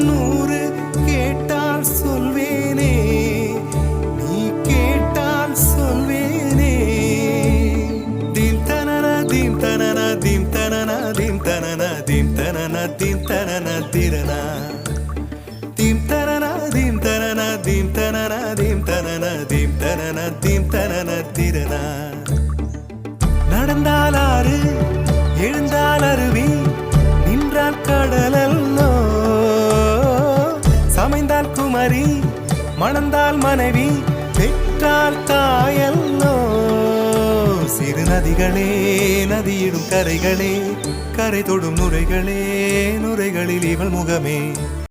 நூறு கேட்டால் சொல்வேனே, நீ கேட்டால் சொல்வேனே. தீம் தனன தீம் தனன தீம் தனன தீம் தனன தீம் தனன தீம் தனன திரனா தீம் தனன தீம் தனன தீம் தனன தீம் தனன தீம் தனன தீம் தனன திரனா. நடந்தால் ஆறு, எழுந்தால் அருவி, நின்றால் கடலல்லோ, சமைந்தால் குமரி, மணந்தால் மனைவி, பெற்றால் தாயல்லோ. சிறு நதிகளே, நதியிடும் கரைகளே, கரை தொடும் நுரைகளே, நுரைகளில் இவள் முகமே.